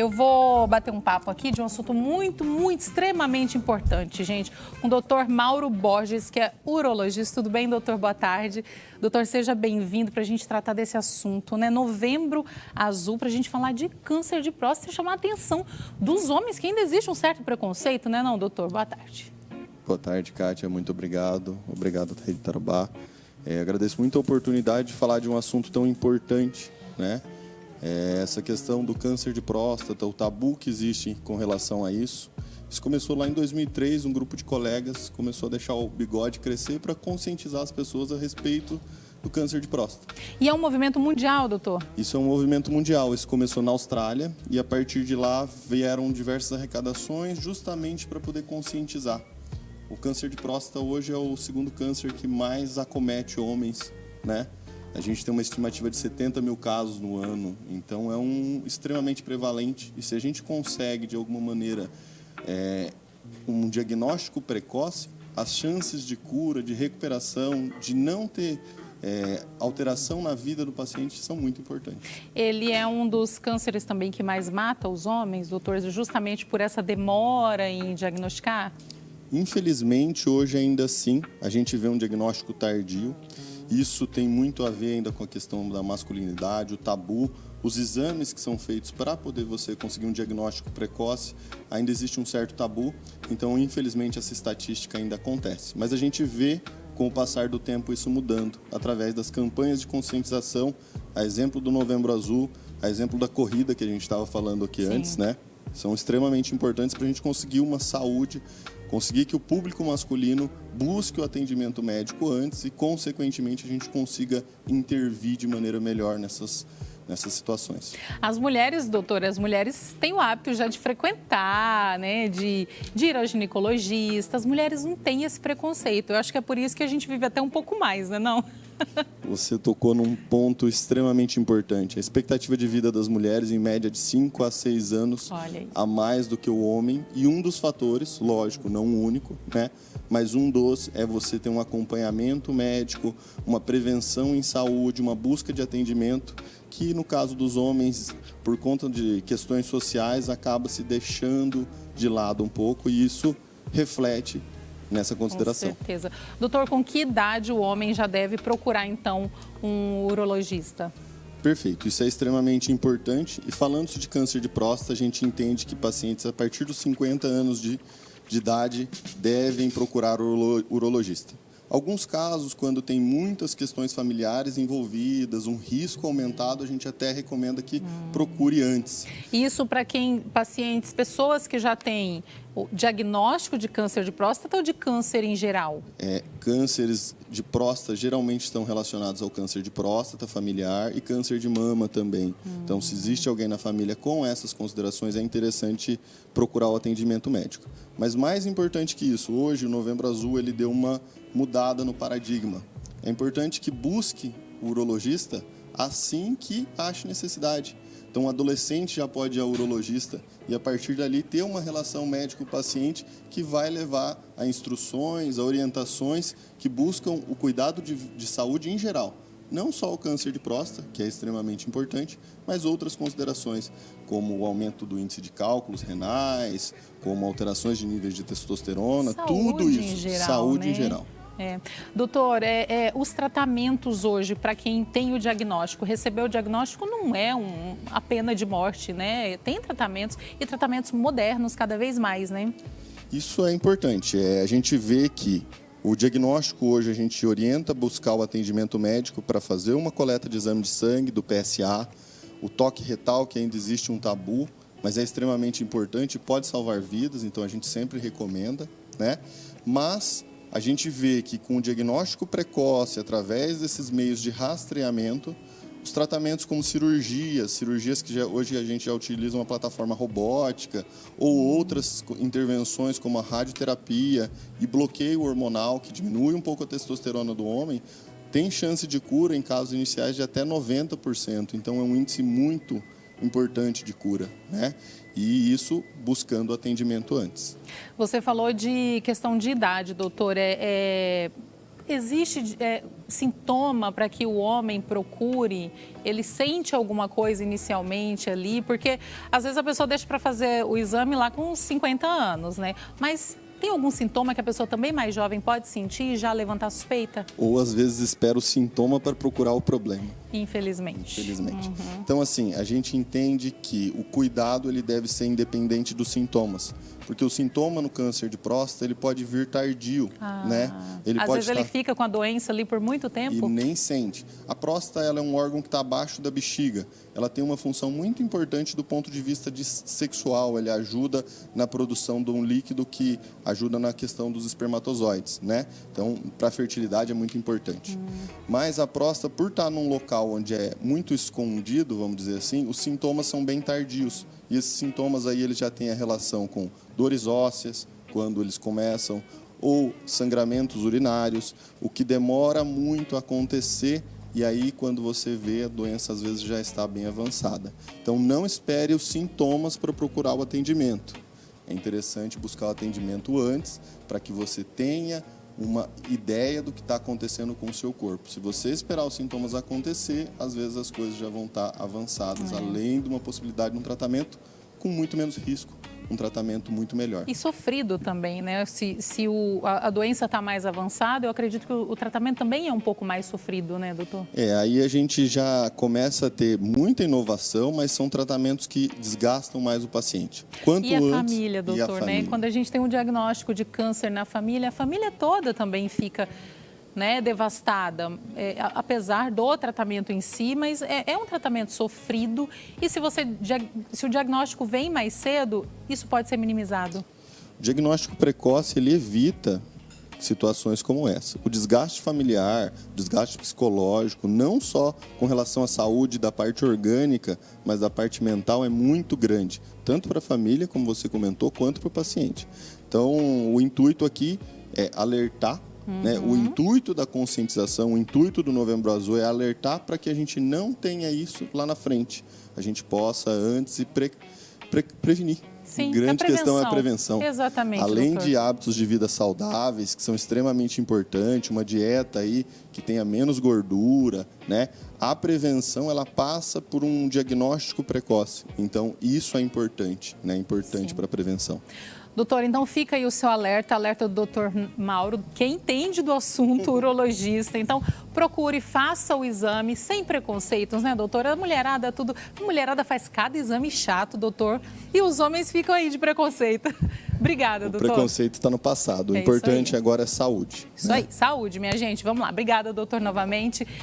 Eu vou bater um papo aqui de um assunto muito, extremamente importante, gente, com o doutor Mauro Borges, que é urologista. Tudo bem, doutor? Boa tarde. Doutor, seja bem-vindo para a gente tratar desse assunto, né? Novembro Azul, para a gente falar de câncer de próstata e chamar a atenção dos homens, que ainda existe um certo preconceito, né, não, doutor? Boa tarde. Boa tarde, Kátia. Muito obrigado. Obrigado, Rede Tarobá. Agradeço muito a oportunidade de falar de um assunto tão importante, né? Essa questão do câncer de próstata, o tabu que existe com relação a isso. Isso começou lá em 2003, um grupo de colegas começou a deixar o bigode crescer para conscientizar as pessoas a respeito do câncer de próstata. E é um movimento mundial, doutor? Isso é um movimento mundial. Isso começou na Austrália e a partir de lá vieram diversas arrecadações justamente para poder conscientizar. O câncer de próstata hoje é o segundo câncer que mais acomete homens, né? A gente tem uma estimativa de 70 mil casos no ano, então é extremamente prevalente. E se a gente consegue, de alguma maneira, um diagnóstico precoce, as chances de cura, de recuperação, de não ter alteração na vida do paciente são muito importantes. Ele é um dos cânceres também que mais mata os homens, doutor, justamente por essa demora em diagnosticar? Infelizmente, hoje ainda assim, a gente vê um diagnóstico tardio. Isso tem muito a ver ainda com a questão da masculinidade, o tabu, os exames que são feitos para poder você conseguir um diagnóstico precoce, ainda existe um certo tabu, então infelizmente essa estatística ainda acontece. Mas a gente vê com o passar do tempo isso mudando, através das campanhas de conscientização, a exemplo do Novembro Azul, a exemplo da corrida que a gente estava falando aqui antes, né? São extremamente importantes para a gente conseguir uma saúde, conseguir que o público masculino busque o atendimento médico antes e, consequentemente, a gente consiga intervir de maneira melhor nessas situações. As mulheres, doutora, têm o hábito já de frequentar, né, de ir ao ginecologista. As mulheres não têm esse preconceito. Eu acho que é por isso que a gente vive até um pouco mais, né, não? Você tocou num ponto extremamente importante. A expectativa de vida das mulheres, em média, de 5 a 6 anos a mais do que o homem. E um dos fatores, lógico, não o único, né? Mas um dos é você ter um acompanhamento médico, uma prevenção em saúde, uma busca de atendimento, que no caso dos homens, por conta de questões sociais, acaba se deixando de lado um pouco e isso reflete nessa consideração. Com certeza. Doutor, com que idade o homem já deve procurar, então, um urologista? Perfeito, isso é extremamente importante. E falando de câncer de próstata, a gente entende que pacientes a partir dos 50 anos de idade devem procurar o urologista. Alguns casos, quando tem muitas questões familiares envolvidas, um risco aumentado, a gente até recomenda que procure antes. Isso para pessoas que já têm o diagnóstico de câncer de próstata ou de câncer em geral? Cânceres de próstata geralmente estão relacionados ao câncer de próstata familiar e câncer de mama também. Então, se existe alguém na família com essas considerações, é interessante procurar o atendimento médico. Mas mais importante que isso, hoje o Novembro Azul ele deu uma mudada no paradigma. É importante que busque o urologista assim que ache necessidade. Então, o adolescente já pode ir ao urologista e, a partir dali, ter uma relação médico-paciente que vai levar a instruções, a orientações que buscam o cuidado de saúde em geral. Não só o câncer de próstata, que é extremamente importante, mas outras considerações, como o aumento do índice de cálculos renais, como alterações de níveis de testosterona, tudo isso, saúde em geral. Doutor, os tratamentos hoje, para quem tem o diagnóstico, receber o diagnóstico não é a pena de morte, né? Tem tratamentos e tratamentos modernos cada vez mais, né? Isso é importante. A gente vê que o diagnóstico hoje a gente orienta a buscar o atendimento médico para fazer uma coleta de exame de sangue, do PSA, o toque retal, que ainda existe um tabu, mas é extremamente importante, pode salvar vidas, então a gente sempre recomenda, né? Mas a gente vê que com o diagnóstico precoce, através desses meios de rastreamento, os tratamentos como cirurgias que hoje a gente já utiliza uma plataforma robótica, ou outras intervenções como a radioterapia e bloqueio hormonal, que diminui um pouco a testosterona do homem, tem chance de cura em casos iniciais de até 90%. Então é um índice muito importante de cura, né? E isso buscando atendimento antes. Você falou de questão de idade, doutor. sintoma para que o homem procure? Ele sente alguma coisa inicialmente ali? Porque às vezes a pessoa deixa para fazer o exame lá com 50 anos, né? Mas tem algum sintoma que a pessoa também mais jovem pode sentir e já levantar suspeita? Ou às vezes espera o sintoma para procurar o problema. Infelizmente. Infelizmente. Então, assim, a gente entende que o cuidado ele deve ser independente dos sintomas. Porque o sintoma no câncer de próstata, ele pode vir tardio, né? Às vezes ele fica com a doença ali por muito tempo. E nem sente. A próstata ela é um órgão que está abaixo da bexiga. Ela tem uma função muito importante do ponto de vista sexual. Ele ajuda na produção de um líquido que ajuda na questão dos espermatozoides, né? Então, para a fertilidade é muito importante. Mas a próstata, por estar num local onde é muito escondido, vamos dizer assim, os sintomas são bem tardios. E esses sintomas aí eles já têm a relação com dores ósseas, quando eles começam, ou sangramentos urinários, o que demora muito a acontecer, e aí quando você vê, a doença às vezes já está bem avançada. Então não espere os sintomas para procurar o atendimento. É interessante buscar o atendimento antes, para que você tenha uma ideia do que está acontecendo com o seu corpo. Se você esperar os sintomas acontecer, às vezes as coisas já vão estar avançadas, além de uma possibilidade de um tratamento com muito menos risco, um tratamento muito melhor. E sofrido também, né? Se a doença está mais avançada, eu acredito que o tratamento também é um pouco mais sofrido, né, doutor? Aí a gente já começa a ter muita inovação, mas são tratamentos que desgastam mais o paciente. E a família, doutor, né? Quando a gente tem um diagnóstico de câncer na família, a família toda também fica, né, devastada, apesar do tratamento em si, mas é um tratamento sofrido e se o diagnóstico vem mais cedo, isso pode ser minimizado. O diagnóstico precoce, ele evita situações como essa. O desgaste familiar, o desgaste psicológico, não só com relação à saúde da parte orgânica, mas da parte mental é muito grande, tanto para a família, como você comentou, quanto para o paciente. Então, o intuito aqui é alertar, né? O intuito da conscientização, o intuito do Novembro Azul é alertar para que a gente não tenha isso lá na frente. A gente possa antes prevenir. Sim, a grande questão é a prevenção. Exatamente, além doutor. de hábitos de vida saudáveis, que são extremamente importantes, uma dieta aí que tenha menos gordura, né? A prevenção, ela passa por um diagnóstico precoce. Então, isso é importante, né? Importante para a prevenção. Doutor, então fica aí o seu alerta do doutor Mauro, que entende do assunto, urologista. Então, procure, faça o exame sem preconceitos, né, doutor? A mulherada faz cada exame chato, doutor, e os homens ficam aí de preconceito. Obrigada, doutor. O preconceito está no passado. O importante agora é saúde. Isso aí, saúde, minha gente. Vamos lá. Obrigada, doutor, novamente.